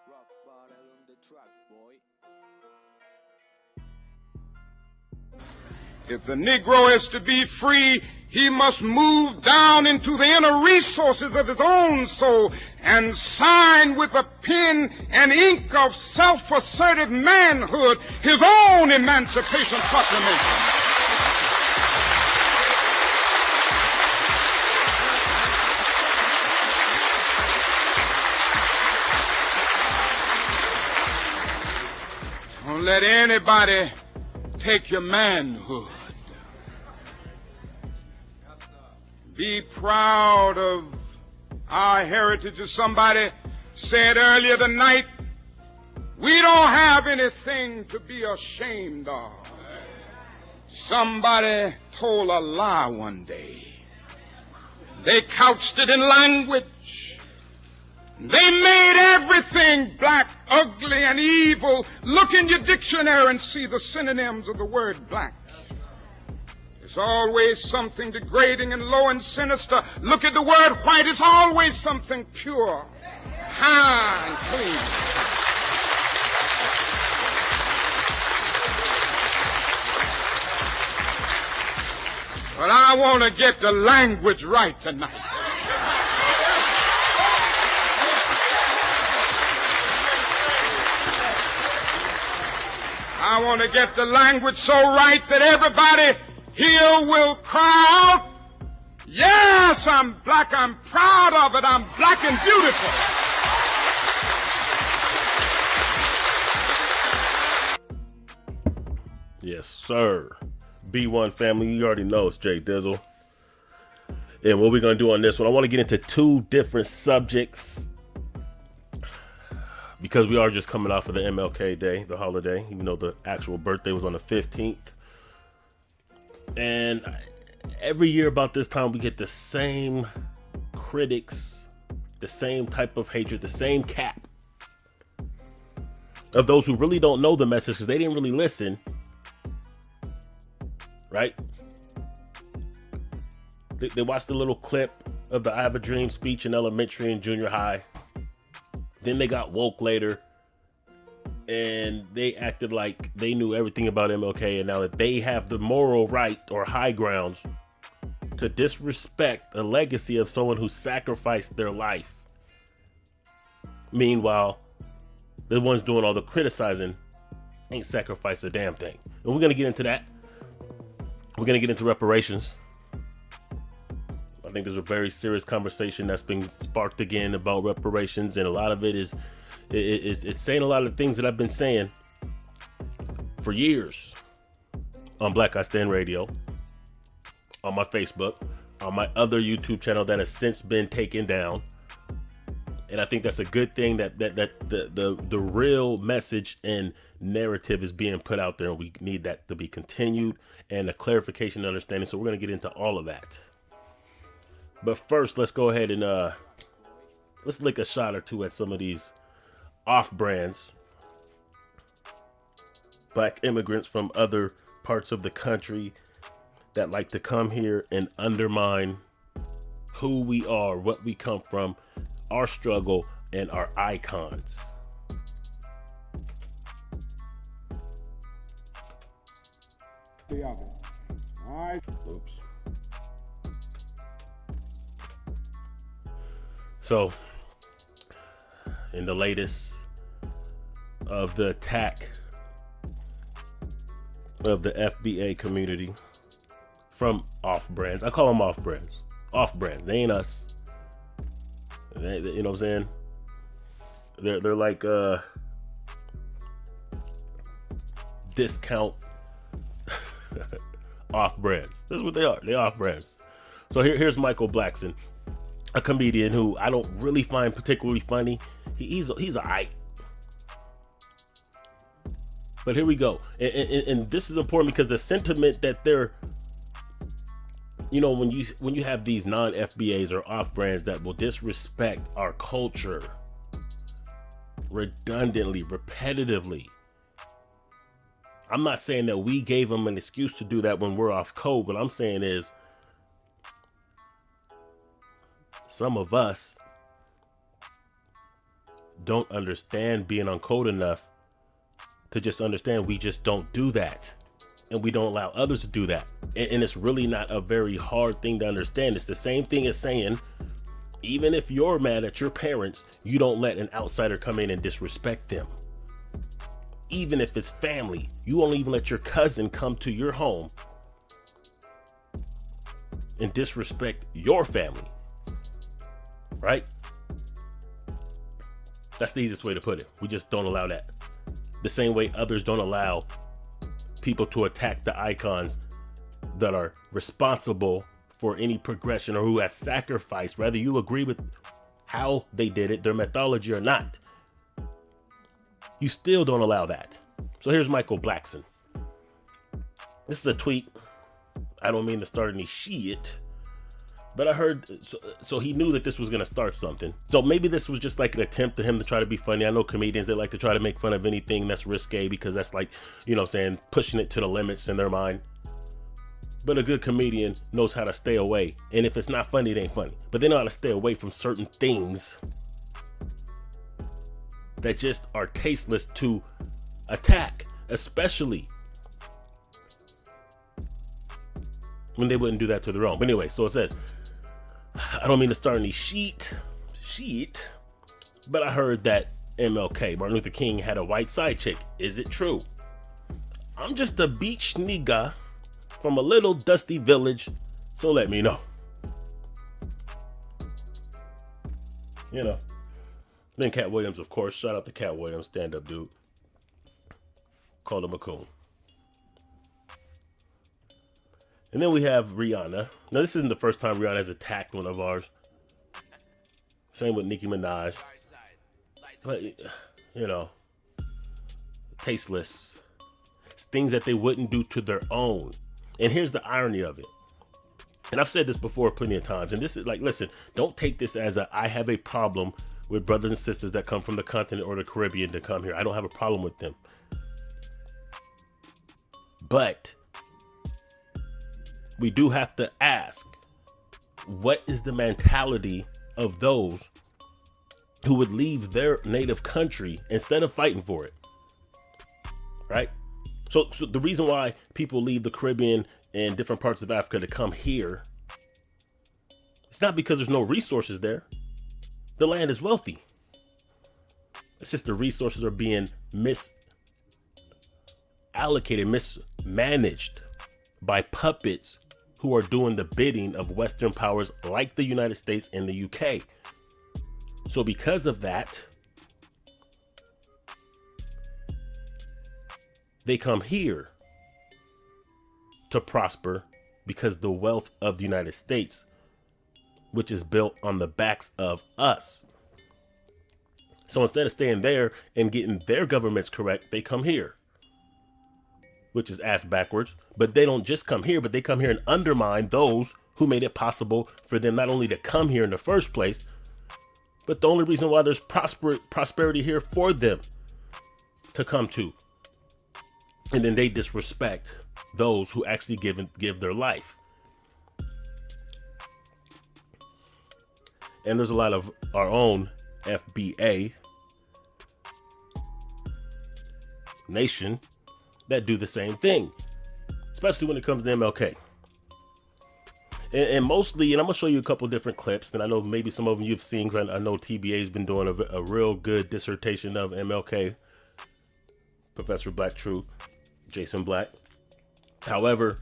Rock bottle on the track, boy. If the Negro is to be free, he must move down into the inner resources of his own soul and sign with a pen and ink of self-assertive manhood his own Emancipation Proclamation. Don't let anybody take your manhood. Be proud of our heritage. As somebody said earlier tonight, we don't have anything to be ashamed of. Somebody told a lie one day. They couched it in language. They made everything black, ugly, and evil. Look in your dictionary and see the synonyms of the word black. There's always something degrading and low and sinister. Look at the word white. It's always something pure, high, and clean. But I want to get the language right tonight. I want to get the language so right that everybody here will cry out, yes, I'm black, I'm proud of it, I'm black and beautiful. Yes, sir. B1 family, you already know it's Jay Dizzle. And what we're going to do on this one, I want to get into two different subjects because we are just coming off of the MLK Day, the holiday, even though the actual birthday was on the 15th. And every year about this time, we get the same critics, the same type of hatred, the same cap of those who really don't know the message because they didn't really listen, right? They watched a little clip of the I Have a Dream speech in elementary and junior high. Then they got woke later. And they acted like they knew everything about MLK, and now that they have the moral right or high grounds to disrespect a legacy of someone who sacrificed their life. Meanwhile, the ones doing all the criticizing ain't sacrificed a damn thing. And we're going to get into that. We're going to get into reparations. I think there's a very serious conversation that's been sparked again about reparations, and a lot of it is it's saying a lot of things that I've been saying for years on Black Guy Stand Radio, on my Facebook, on my other YouTube channel that has since been taken down. And I think that's a good thing that the real message and narrative is being put out there, and we need that to be continued and a clarification and understanding. So we're going to get into all of that. But first, let's go ahead and let's lick a shot or two at some of these off-brands, black immigrants from other parts of the country that like to come here and undermine who we are, what we come from, our struggle, and our icons. All right. Oops. So, in the latest of the attack of the FBA community from off-brands. I call them off-brands. Off-brands. They ain't us. You know what I'm saying? They're like discount off-brands. That's what they are. They off-brands. So here's Michael Blackson, a comedian who I don't really find particularly funny. He's alright. But here we go. And this is important because the sentiment that they're, you know, when you have these non-FBAs or off-brands that will disrespect our culture redundantly, repetitively. I'm not saying that we gave them an excuse to do that when we're off code. What I'm saying is some of us don't understand being on code enough to just understand we just don't do that. And we don't allow others to do that. And it's really not a very hard thing to understand. It's the same thing as saying, even if you're mad at your parents, you don't let an outsider come in and disrespect them. Even if it's family, you won't even let your cousin come to your home and disrespect your family. Right? That's the easiest way to put it. We just don't allow that. The same way others don't allow people to attack the icons that are responsible for any progression or who has sacrificed, whether you agree with how they did it, their methodology or not. You still don't allow that. So here's Michael Blackson. This is a tweet. I don't mean to start any shit, but I heard, so he knew that this was going to start something. So maybe this was just like an attempt to him to try to be funny. I know comedians, they like to try to make fun of anything that's risque because that's like, you know what I'm saying, pushing it to the limits in their mind. But a good comedian knows how to stay away. And if it's not funny, it ain't funny. But they know how to stay away from certain things that just are tasteless to attack, especially when they wouldn't do that to their own. But anyway, so it says, I don't mean to start any sheet, but I heard that MLK, Martin Luther King, had a white side chick. Is it true? I'm just a beach nigga from a little dusty village, so let me know. You know. Then Cat Williams, of course. Shout out to Cat Williams, stand-up dude. Called him a coon. And then we have Rihanna. Now, this isn't the first time Rihanna has attacked one of ours. Same with Nicki Minaj. But, you know, tasteless. It's things that they wouldn't do to their own. And here's the irony of it. And I've said this before plenty of times. And this is like, listen, don't take this as I have a problem with brothers and sisters that come from the continent or the Caribbean to come here. I don't have a problem with them. But we do have to ask, what is the mentality of those who would leave their native country instead of fighting for it? Right? So the reason why people leave the Caribbean and different parts of Africa to come here, it's not because there's no resources there. The land is wealthy. It's just the resources are being misallocated, mismanaged by puppets who are doing the bidding of Western powers like the United States and the UK. So because of that, they come here to prosper because the wealth of the United States, which is built on the backs of us. So instead of staying there and getting their governments correct, they come here, which is ass backwards. But they don't just come here, but they come here and undermine those who made it possible for them not only to come here in the first place, but the only reason why there's prosperity here for them to come to. And then they disrespect those who actually give their life. And there's a lot of our own FBA nation that do the same thing, especially when it comes to MLK. And mostly, and I'm gonna show you a couple different clips, and I know maybe some of them you've seen, because I know TBA has been doing a real good dissertation of MLK, Professor Black Truth, Jason Black. However,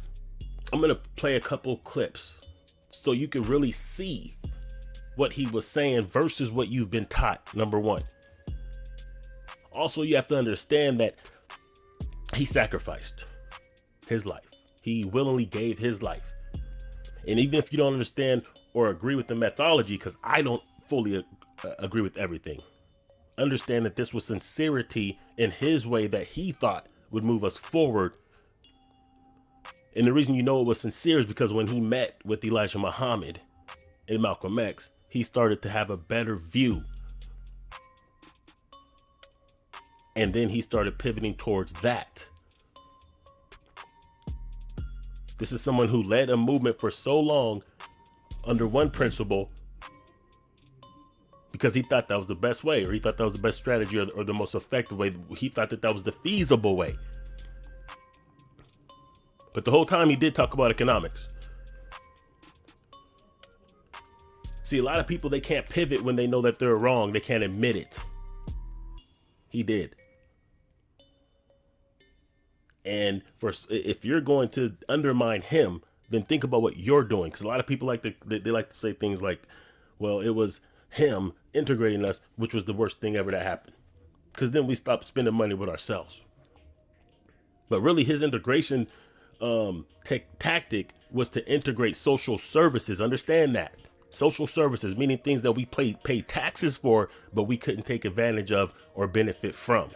I'm gonna play a couple clips so you can really see what he was saying versus what you've been taught, number one. Also, you have to understand that he sacrificed his life. He willingly gave his life. And even if you don't understand or agree with the methodology, because I don't fully agree with everything, understand that this was sincerity in his way that he thought would move us forward. And the reason you know it was sincere is because when he met with Elijah Muhammad and Malcolm X, he started to have a better view. And then he started pivoting towards that. This is someone who led a movement for so long under one principle, because he thought that was the best way, or he thought that was the best strategy, or the most effective way. He thought that was the feasible way. But the whole time he did talk about economics. See, a lot of people, they can't pivot when they know that they're wrong. They can't admit it. He did. And if you're going to undermine him, then think about what you're doing. Because a lot of people like to say things like, well, it was him integrating us, which was the worst thing ever that happened. Because then we stopped spending money with ourselves. But really, his integration tactic was to integrate social services. Understand that. Social services, meaning things that we pay taxes for, but we couldn't take advantage of or benefit from.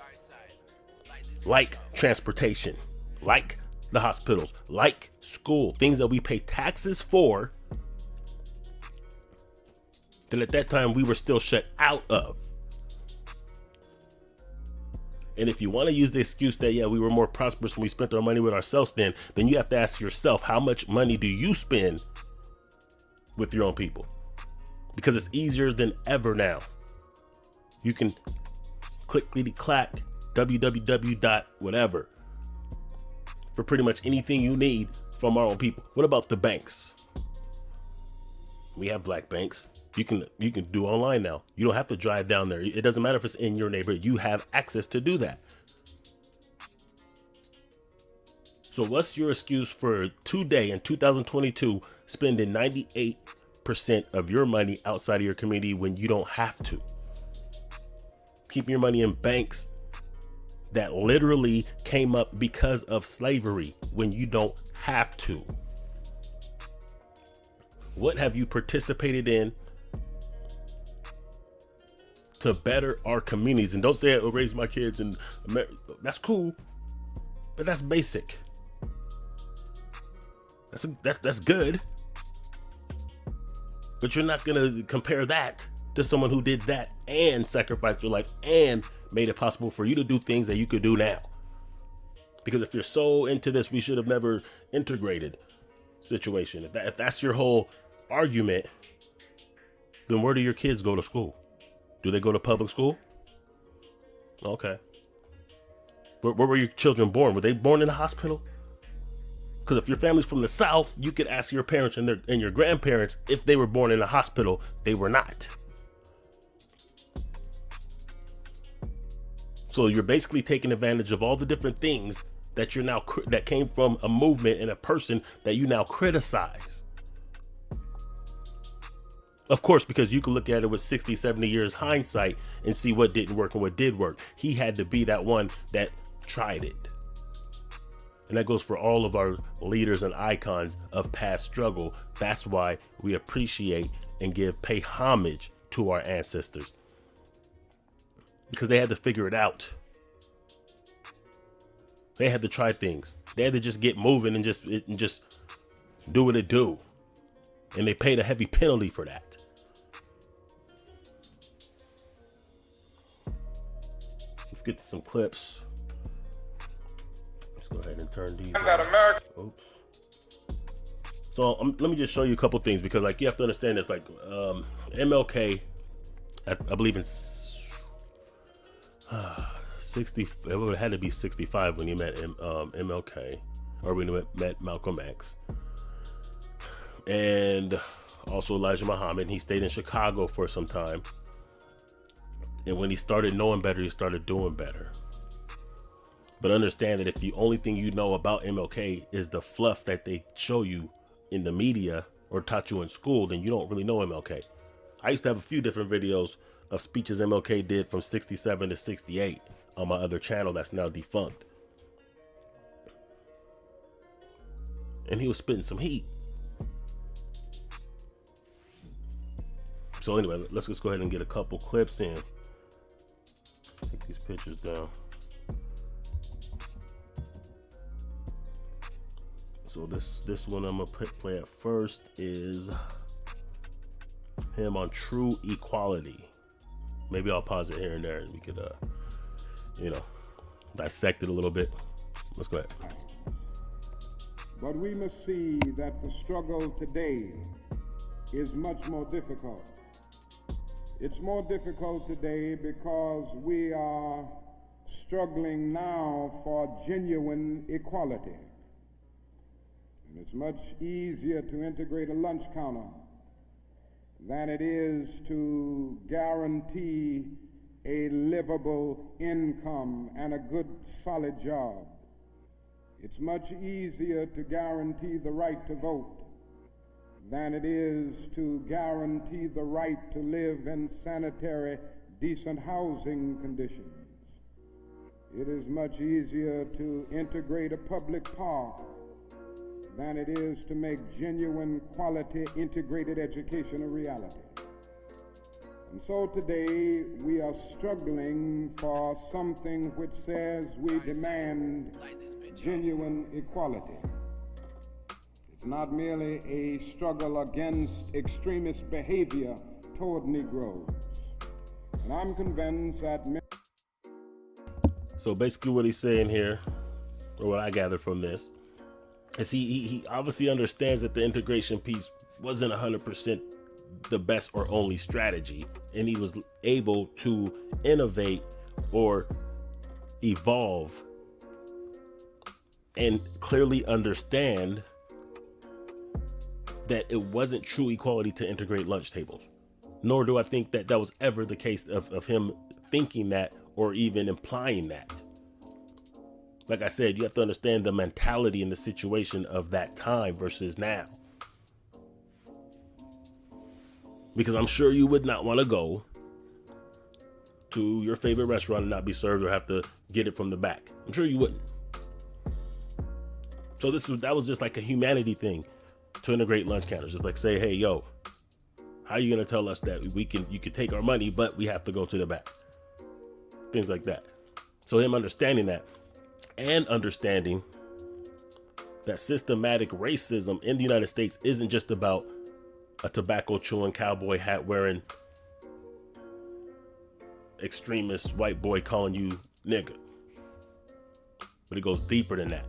Like transportation, like the hospitals, like school, things that we pay taxes for, that at that time we were still shut out of. And if you want to use the excuse that, yeah, we were more prosperous when we spent our money with ourselves, then you have to ask yourself, how much money do you spend with your own people? Because it's easier than ever now. You can clickety-clack, www. whatever, for pretty much anything you need from our own people. What about the banks? We have black banks. You can do online now. You don't have to drive down there. It doesn't matter if it's in your neighborhood. You have access to do that. So what's your excuse for today in 2022 spending 98% of your money outside of your community when you don't have to? Keeping your money in banks that literally came up because of slavery when you don't have to. What have you participated in to better our communities? And don't say I'll raise my kids in America. That's cool, but that's basic. That's good. But you're not gonna compare that to someone who did that and sacrificed their life and made it possible for you to do things that you could do now. Because if you're so into this, we should have never integrated situation. If that's your whole argument, then where do your kids go to school? Do they go to public school? Okay. Where were your children born? Were they born in a hospital? Because if your family's from the South, you could ask your parents and your grandparents if they were born in a hospital. They were not. So you're basically taking advantage of all the different things that you're now that came from a movement and a person that you now criticize. Of course, because you can look at it with 60, 70 years hindsight and see what didn't work and what did work. He had to be that one that tried it. And that goes for all of our leaders and icons of past struggle. That's why we appreciate and pay homage to our ancestors. Because they had to figure it out. They had to try things. They had to just get moving and just do what it do. And they paid a heavy penalty for that. Let's get to some clips. Let's go ahead and turn these on. Oops. So let me just show you a couple things, because like you have to understand this. Like MLK, I believe in 60. It had to be 65 when he met MLK, or when he met Malcolm X, and also Elijah Muhammad. He stayed in Chicago for some time, and when he started knowing better, he started doing better. But understand that if the only thing you know about MLK is the fluff that they show you in the media or taught you in school, then you don't really know MLK. I used to have a few different videos of speeches MLK did from 67 to 68 on my other channel that's now defunct. And he was spitting some heat. So anyway, let's just go ahead and get a couple clips in. Take these pictures down. So this one I'm gonna play at first is him on true equality. Maybe I'll pause it here and there and we could dissect it a little bit. Let's go ahead. But we must see that the struggle today is much more difficult. It's more difficult today because we are struggling now for genuine equality. And it's much easier to integrate a lunch counter than it is to guarantee a livable income and a good, solid job. It's much easier to guarantee the right to vote than it is to guarantee the right to live in sanitary, decent housing conditions. It is much easier to integrate a public park than it is to make genuine, quality, integrated education a reality. And so today we are struggling for something which says we demand genuine equality. It's not merely a struggle against extremist behavior toward Negroes. And I'm convinced that So basically what he's saying here, or what I gather from this, is he obviously understands that the integration piece wasn't 100% the best or only strategy, and he was able to innovate or evolve and clearly understand that it wasn't true equality to integrate lunch tables. Nor do I think that that was ever the case of him thinking that or even implying that. Like I said, you have to understand the mentality and the situation of that time versus now. Because I'm sure you would not want to go to your favorite restaurant and not be served or have to get it from the back. I'm sure you wouldn't. So that was just like a humanity thing to integrate lunch counters. Just like say, hey, yo, how are you going to tell us that you can take our money, but we have to go to the back? Things like that. So him understanding that and understanding that systematic racism in the United States isn't just about a tobacco chewing, cowboy hat wearing, extremist white boy calling you nigga. But it goes deeper than that.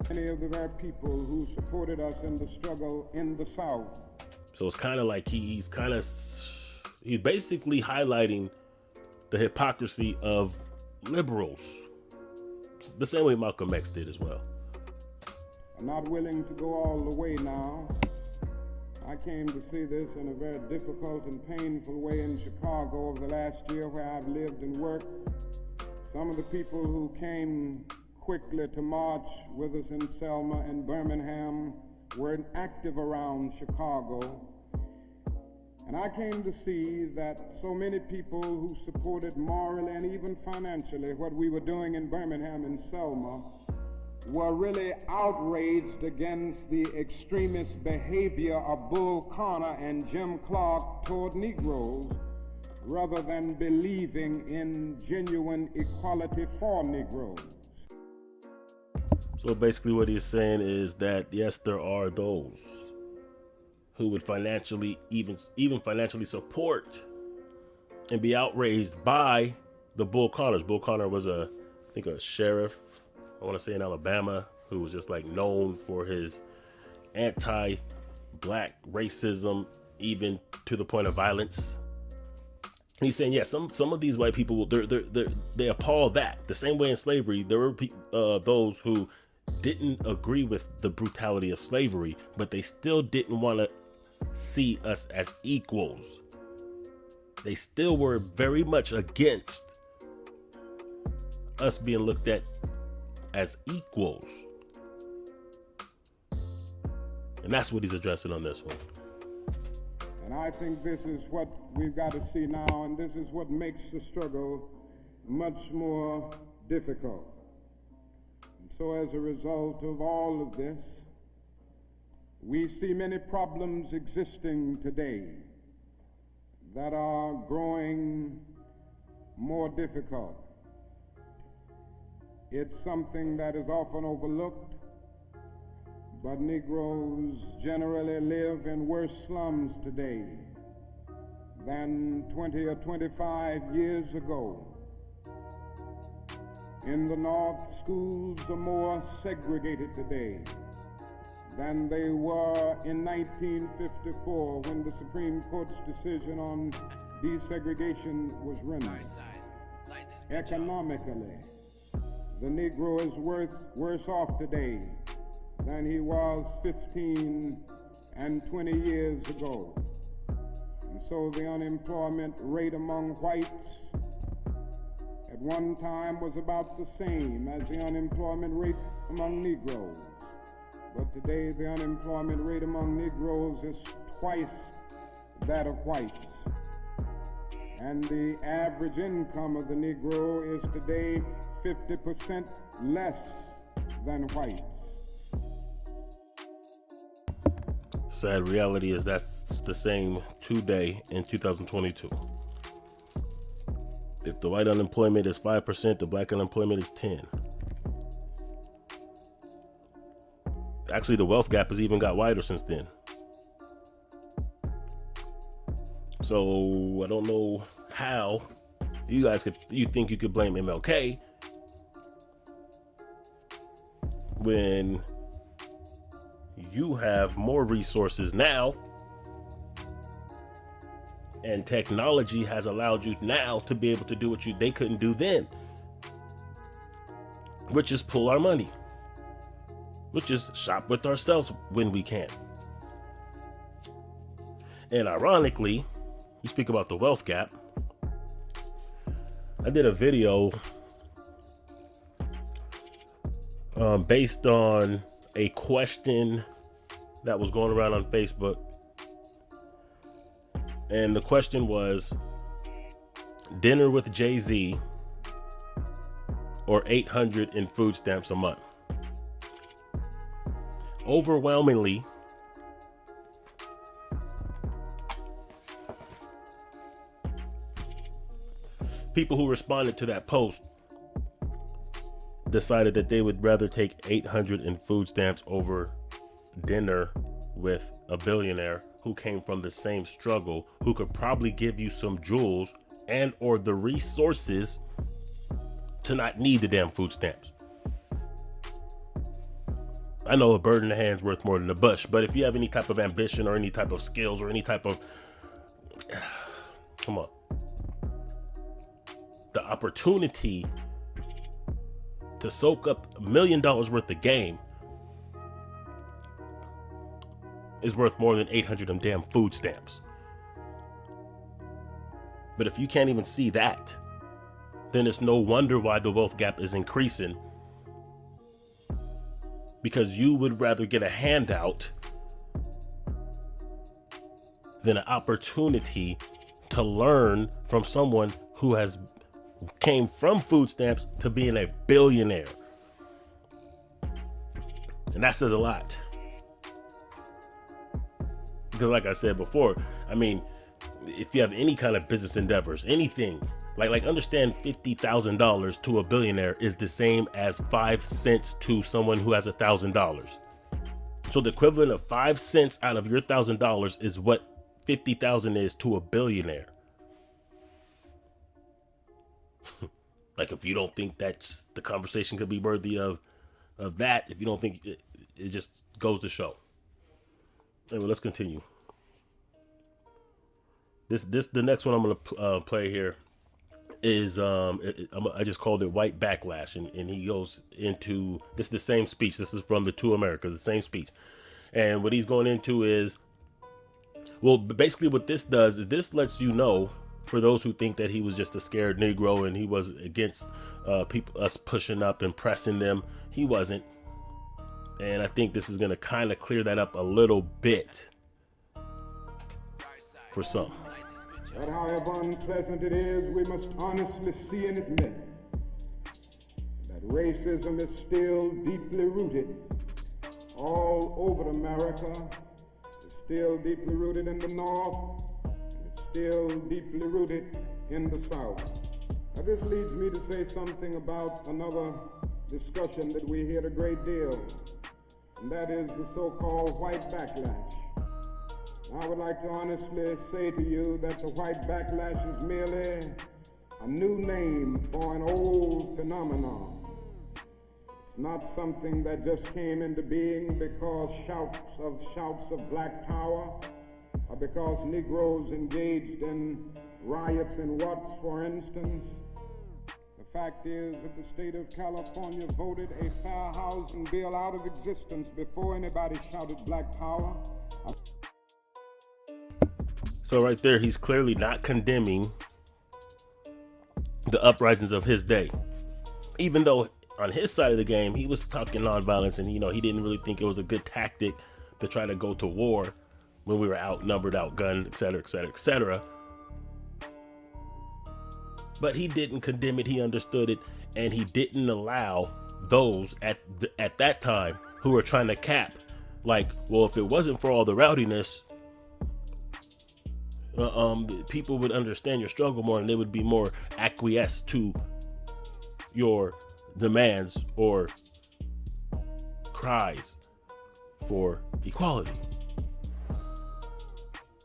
Many of the very people who supported us in the struggle in the South. So it's kind of like he's basically highlighting the hypocrisy of liberals, the same way Malcolm X did as well. I'm not willing to go all the way now. I came to see this in a very difficult and painful way in Chicago over the last year where I've lived and worked. Some of the people who came quickly to march with us in Selma and Birmingham were active around Chicago. And I came to see that so many people who supported morally and even financially what we were doing in Birmingham and Selma were really outraged against the extremist behavior of Bull Connor and Jim Clark toward Negroes, rather than believing in genuine equality for Negroes. So basically what he's saying is that, yes, there are those who would financially, even financially support and be outraged by the Bull Connors. Bull Connor was I think a sheriff, I want to say in Alabama, who was just like known for his anti-black racism, even to the point of violence. And he's saying, yeah, some of these white people, they appall that. The same way in slavery, there were those who didn't agree with the brutality of slavery, but they still didn't want to see us as equals. They still were very much against us being looked at as equals. And that's what he's addressing on this one. And I think this is what we've got to see now, and this is what makes the struggle much more difficult. And so as a result of all of this, we see many problems existing today that are growing more difficult. It's something that is often overlooked, but Negroes generally live in worse slums today than 20 or 25 years ago. In the North, schools are more segregated today than they were in 1954 when the Supreme Court's decision on desegregation was rendered. Economically, the Negro is worse off today than he was 15 and 20 years ago. And so the unemployment rate among whites at one time was about the same as the unemployment rate among Negroes. But today the unemployment rate among Negroes is twice that of whites. And the average income of the Negro is today 50% less than whites. Sad reality is that's the same today in 2022. If the white unemployment is 5%, the black unemployment is 10%. Actually, the wealth gap has even got wider since then. So I don't know how you think you could blame MLK when you have more resources now and technology has allowed you now to be able to do what they couldn't do then, which is pull our money, which is shop with ourselves when we can. And ironically, we speak about the wealth gap. I did a video based on a question that was going around on Facebook. And the question was, dinner with Jay-Z or 800 in food stamps a month? Overwhelmingly, people who responded to that post decided that they would rather take 800 in food stamps over dinner with a billionaire who came from the same struggle, who could probably give you some jewels and or the resources to not need the damn food stamps. I know a bird in the hand's worth more than a bush, but if you have any type of ambition or any type of skills or any type of come on, the opportunity to soak up $1 million worth of game is worth more than 800 of them damn food stamps. But if you can't even see that, then it's no wonder why the wealth gap is increasing, because you would rather get a handout than an opportunity to learn from someone who has came from food stamps to being a billionaire. And that says a lot. Because like I said before, I mean, if you have any kind of business endeavors, anything, like understand $50,000 to a billionaire is the same as 5 cents to someone who has $1,000. So the equivalent of 5 cents out of your $1,000 is what 50,000 is to a billionaire. Like, if you don't think that's the conversation could be worthy of that, if you don't think it just goes to show. Anyway, let's continue. The next one I'm gonna play here is I just called it white backlash, and he goes into this is the same speech. This is from the Two Americas, the same speech, and what he's going into is, well, basically what this does is this lets you know, for those who think that he was just a scared Negro and he was against us pushing up and pressing them, he wasn't. And I think this is going to kind of clear that up a little bit for some. But however unpleasant it is, we must honestly see and admit that racism is still deeply rooted all over America. It's still deeply rooted in the North. It's still deeply rooted in the South. Now this leads me to say something about another discussion that we hear a great deal, and that is the so-called white backlash. I would like to honestly say to you that the white backlash is merely a new name for an old phenomenon. It's not something that just came into being because shouts of black power, or because Negroes engaged in riots in Watts, for instance. The fact is that the state of California voted a fair housing bill out of existence before anybody shouted black power. So right there, he's clearly not condemning the uprisings of his day, even though on his side of the game, he was talking nonviolence, and he didn't really think it was a good tactic to try to go to war when we were outnumbered, outgunned, etc., etc., etc. But he didn't condemn it. He understood it, and he didn't allow those at that time who were trying to cap, like, well, if it wasn't for all the rowdiness, people would understand your struggle more, and they would be more acquiesced to your demands or cries for equality.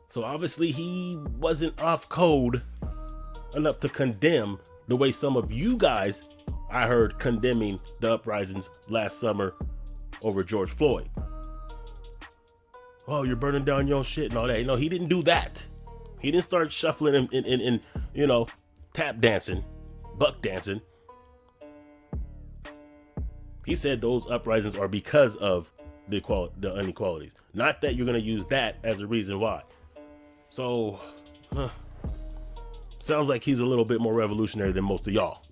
So obviously he wasn't off code enough to condemn the way some of you guys, I heard, condemning the uprisings last summer over George Floyd. Oh, you're burning down your own shit and all that. No, he didn't do that. He didn't start shuffling and tap dancing, buck dancing. He said those uprisings are because of the inequalities. Not that you're going to use that as a reason why. So, sounds like he's a little bit more revolutionary than most of y'all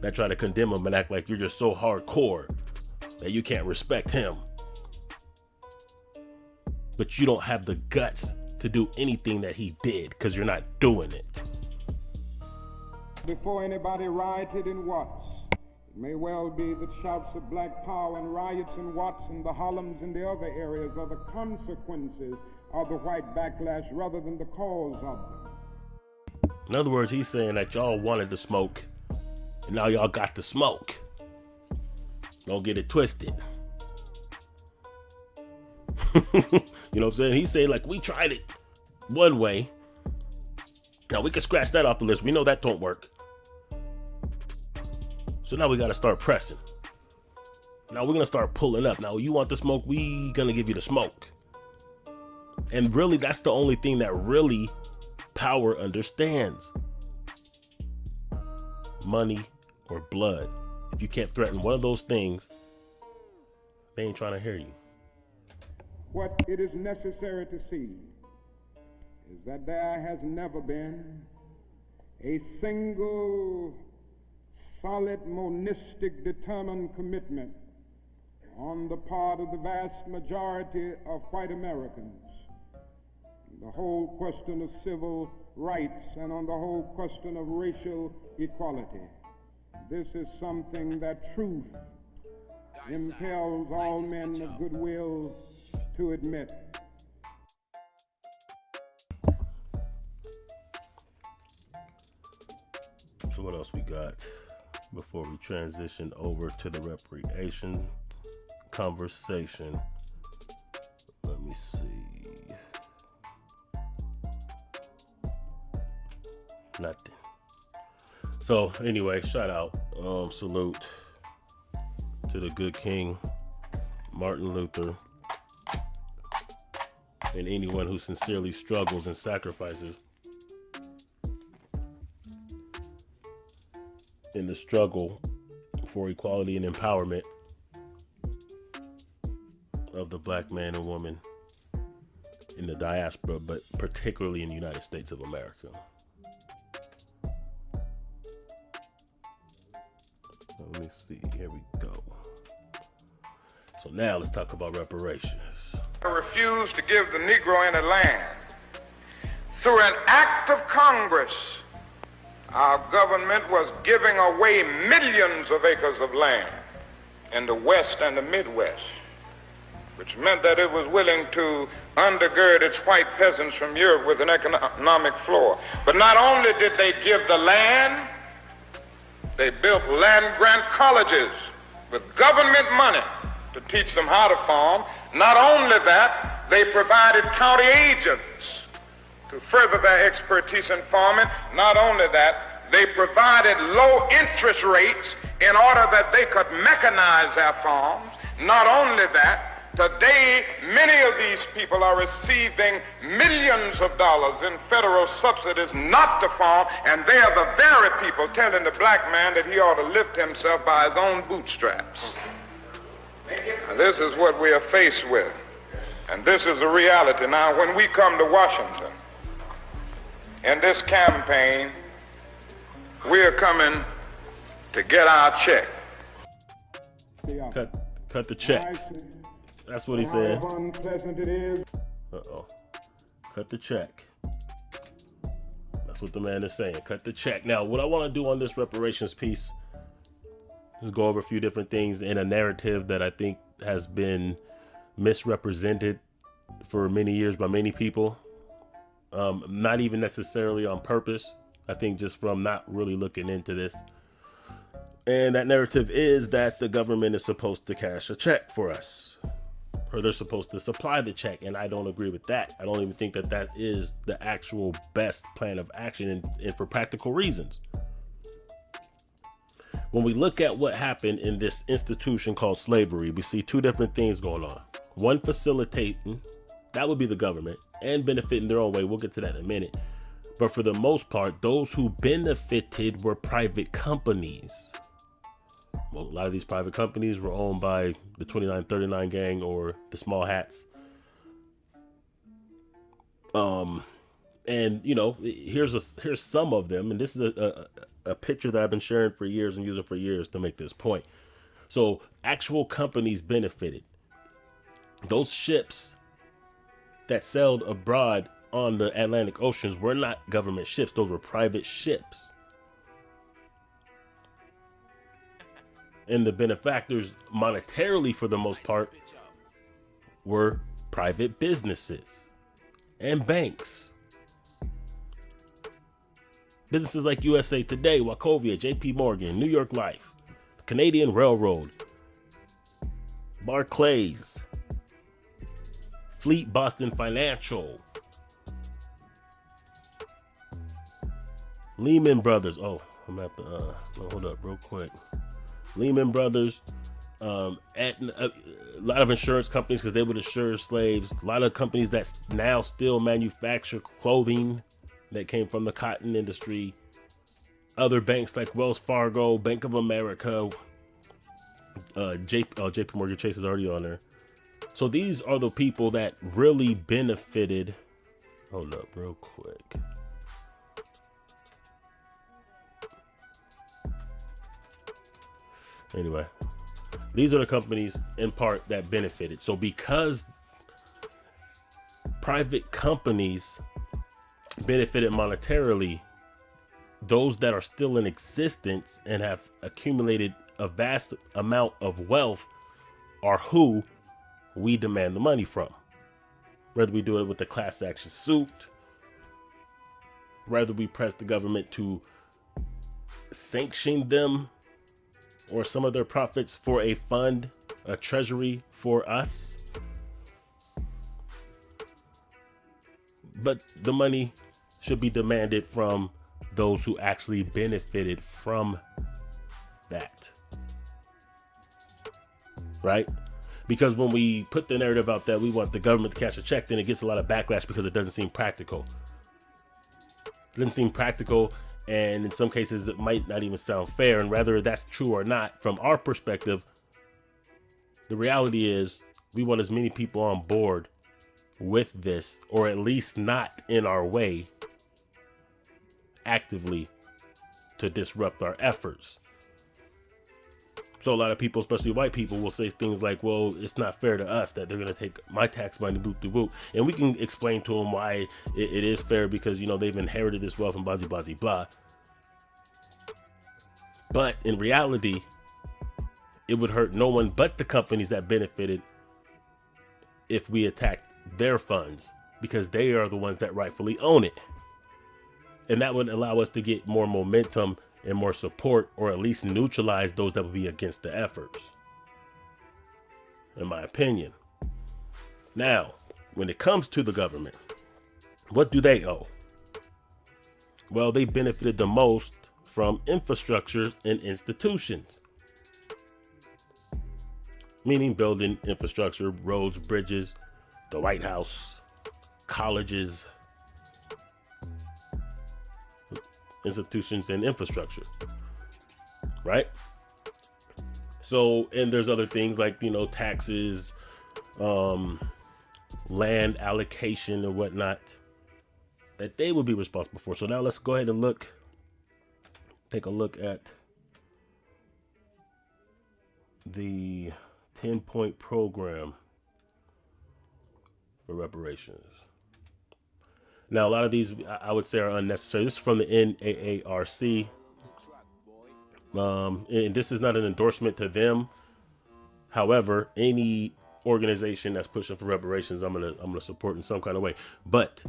that try to condemn him and act like you're just so hardcore that you can't respect him. But you don't have the guts to do anything that he did because you're not doing it. Before anybody rioted in Watts, it may well be that shouts of black power and riots in Watts and the Harlems and the other areas are the consequences of the white backlash rather than the cause of them. In other words, he's saying that y'all wanted to smoke and now y'all got the smoke. Don't get it twisted. You know what I'm saying? He's saying, like, we tried it one way. Now we can scratch that off the list. We know that don't work. So now we got to start pressing. Now we're going to start pulling up. Now you want the smoke? We going to give you the smoke. And really, that's the only thing that really power understands. Money or blood. If you can't threaten one of those things, they ain't trying to hear you. What it is necessary to see is that there has never been a single solid, monistic, determined commitment on the part of the vast majority of white Americans. The whole question of civil rights and on the whole question of racial equality. This is something that truth impels all men of goodwill to admit. So what else we got before we transition over to the reparation conversation? Let me see. Nothing. So anyway, shout out, salute to the good King Martin Luther and anyone who sincerely struggles and sacrifices in the struggle for equality and empowerment of the black man and woman in the diaspora, but particularly in the United States of America. Let me see, here we go. So now let's talk about reparations. Refused to give the Negro any land. Through an act of Congress, our government was giving away millions of acres of land in the West and the Midwest, which meant that it was willing to undergird its white peasants from Europe with an economic floor. But not only did they give the land, they built land-grant colleges with government money to teach them how to farm. Not only that, they provided county agents to further their expertise in farming. Not only that, they provided low interest rates in order that they could mechanize their farms. Not only that, today, many of these people are receiving millions of dollars in federal subsidies not to farm, and they are the very people telling the black man that he ought to lift himself by his own bootstraps. And this is what we are faced with, and this is the reality. Now, when we come to Washington in this campaign, we are coming to get our check. Cut the check. That's what he said. Cut the check. That's what the man is saying. Cut the check. Now, what I want to do on this reparations piece is go over a few different things in a narrative that I think has been misrepresented for many years by many people. Not even necessarily on purpose. I think just from not really looking into this. And that narrative is that the government is supposed to cash a check for us, or they're supposed to supply the check. And I don't agree with that. I don't even think that that is the actual best plan of action, and for practical reasons. When we look at what happened in this institution called slavery, we see two different things going on. One facilitating, that would be the government, and benefiting their own way. We'll get to that in a minute. But for the most part, those who benefited were private companies. Well, a lot of these private companies were owned by the 2939 gang or the small hats. And you know, here's some of them, and this is a picture that I've been sharing for years and using for years to make this point. So actual companies benefited. Those ships that sailed abroad on the Atlantic Oceans were not government ships. Those were private ships. And the benefactors, monetarily for the most part, were private businesses and banks. Businesses like USA Today, Wachovia, JP Morgan, New York Life, Canadian Railroad, Barclays, Fleet Boston Financial, Lehman Brothers. Oh, I'm gonna have to hold up real quick. Lehman Brothers, a lot of insurance companies, because they would insure slaves. A lot of companies that now still manufacture clothing that came from the cotton industry. Other banks like Wells Fargo, Bank of America, JP Morgan Chase is already on there. So these are the people that really benefited. Hold up real quick. Anyway, these are the companies in part that benefited. So because private companies benefited monetarily, those that are still in existence and have accumulated a vast amount of wealth are who we demand the money from. Whether we do it with the class action suit, whether we press the government to sanction them or some of their profits for a fund, a treasury for us. But the money should be demanded from those who actually benefited from that. Right? Because when we put the narrative out that we want the government to cash a check, then it gets a lot of backlash because it doesn't seem practical. It doesn't seem practical. And in some cases, it might not even sound fair. And whether that's true or not, from our perspective, the reality is we want as many people on board with this, or at least not in our way actively to disrupt our efforts. So a lot of people, especially white people, will say things like, well, it's not fair to us that they're going to take my tax money, boop, boop, boop. And we can explain to them why it is fair because, you know, they've inherited this wealth and blah, blah, blah. But in reality, it would hurt no one but the companies that benefited if we attacked their funds, because they are the ones that rightfully own it. And that would allow us to get more momentum and more support, or at least neutralize those that would be against the efforts, in my opinion. Now, when it comes to the government, what do they owe? Well, they benefited the most from infrastructure and institutions. meaning building infrastructure, roads, bridges, the White House, colleges, institutions, and infrastructure, right? So, and there's other things like, taxes, land allocation and whatnot that they would be responsible for. So now let's go ahead and take a look at the 10-point program for reparations. Now, a lot of these I would say are unnecessary. This is from the NAARC. And this is not an endorsement to them. However, any organization that's pushing for reparations, I'm gonna support in some kind of way. But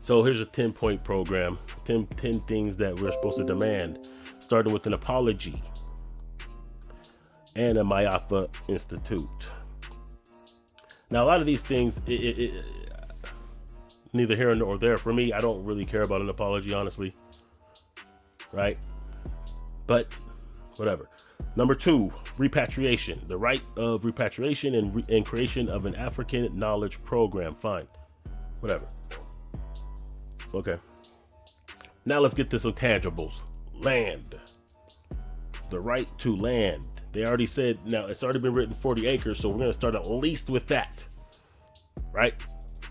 so here's a 10-point program, 10 things that we're supposed to demand, starting with an apology and a Mayafa Institute. Now, a lot of these things, neither here nor there. For me, I don't really care about an apology, honestly. Right? But whatever. Number 2, repatriation. The right of repatriation and creation of an African knowledge program. Fine. Whatever. Okay. Now let's get to some tangibles. Land. The right to land. They already said, now it's already been written 40 acres, so we're going to start at least with that. Right?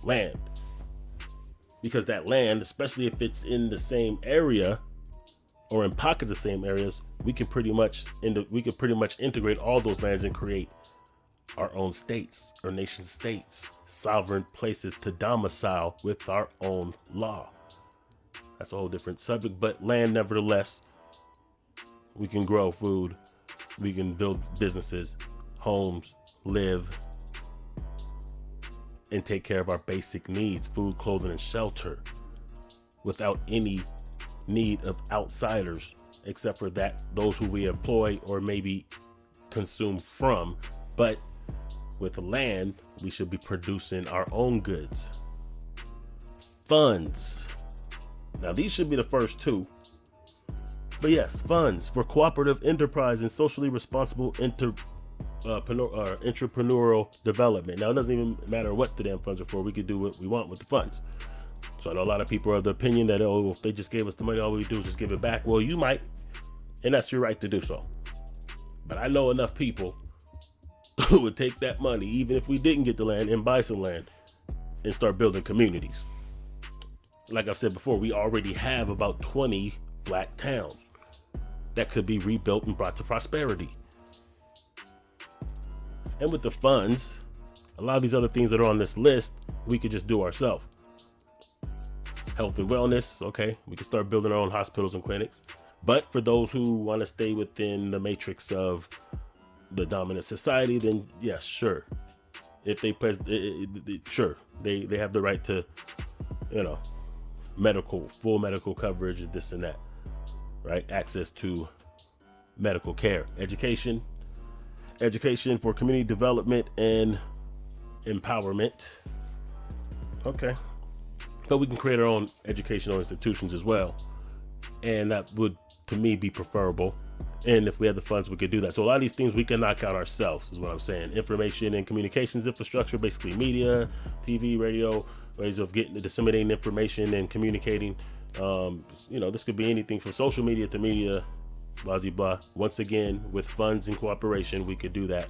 Land. Because that land, especially if it's in the same area or in pockets of the same areas, we can pretty much integrate all those lands and create our own states or nation states, sovereign places to domicile with our own law. That's a whole different subject, but land, nevertheless, we can grow food, we can build businesses, homes, live, and take care of our basic needs, food, clothing, and shelter, without any need of outsiders, except for those who we employ or maybe consume from. But with land, we should be producing our own goods. Funds. Now, these should be the first 2. But yes, funds for cooperative enterprise and socially responsible entrepreneurial development. Now, it doesn't even matter what the damn funds are for. We could do what we want with the funds. So I know a lot of people are of the opinion that, if they just gave us the money, all we do is just give it back. Well, you might, and that's your right to do so. But I know enough people who would take that money, even if we didn't get the land, and buy some land and start building communities. Like I've said before, we already have about 20 black towns that could be rebuilt and brought to prosperity. And with the funds, a lot of these other things that are on this list, we could just do ourselves. Health and wellness, okay, we can start building our own hospitals and clinics. But for those who want to stay within the matrix of the dominant society, then yes, sure. If they sure, they have the right to, full medical coverage and this and that, right? Access to medical care, education for community development and empowerment. Okay. But we can create our own educational institutions as well. And that would, to me, be preferable. And if we had the funds, we could do that. So a lot of these things we can knock out ourselves, is what I'm saying. Information and communications infrastructure, basically media, TV, radio, ways of disseminating information and communicating. This could be anything from social media to media, blah, blah, blah. Once again, with funds and cooperation, we could do that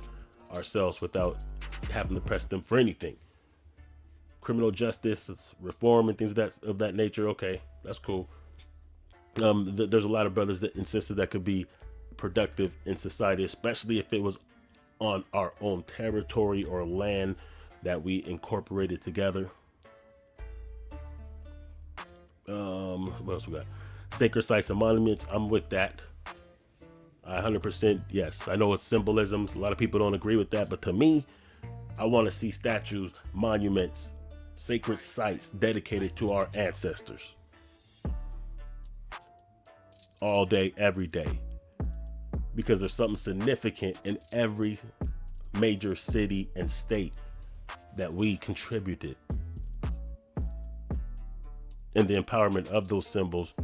ourselves without having to press them for anything. Criminal justice reform and things of that nature. Okay, that's cool. There's a lot of brothers that insisted that could be productive in society, especially if it was on our own territory or land that we incorporated together. What else we got? Sacred sites and monuments. I'm with that. 100% yes. I know it's symbolism. A lot of people don't agree with that, but to me, I want to see statues, monuments, sacred sites dedicated to our ancestors. All day, every day. Because there's something significant in every major city and state that we contributed. And the empowerment of those symbols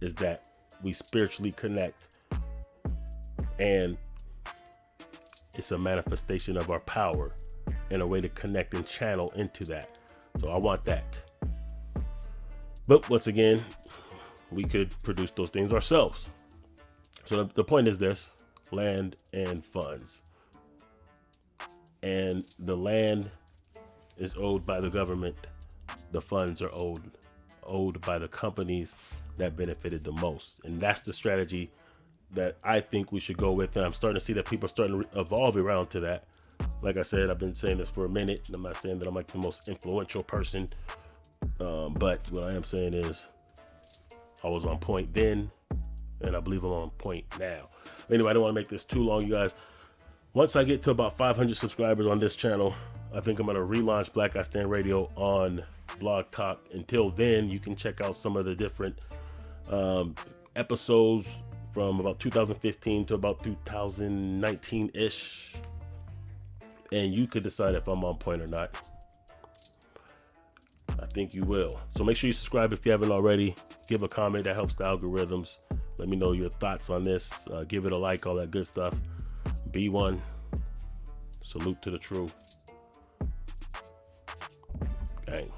is that we spiritually connect and it's a manifestation of our power and a way to connect and channel into that. So I want that. But once again, we could produce those things ourselves. So the point is this: land and funds. And the land is owed by the government. The funds are owed by the companies that benefited the most. And that's the strategy that I think we should go with. And I'm starting to see that people are starting to evolve around to that. Like I said, I've been saying this for a minute, and I'm not saying that I'm like the most influential person. But what I am saying is I was on point then, and I believe I'm on point now. Anyway, I don't want to make this too long, you guys. Once I get to about 500 subscribers on this channel, I think I'm going to relaunch Black Guy Stand Radio on Blog Talk. Until then, you can check out some of the different episodes from about 2015 to about 2019-ish. And you could decide if I'm on point or not. I think you will. So make sure you subscribe if you haven't already. Give a comment. That helps the algorithms. Let me know your thoughts on this. Give it a like, all that good stuff. Be one. Salute to the true. Gang.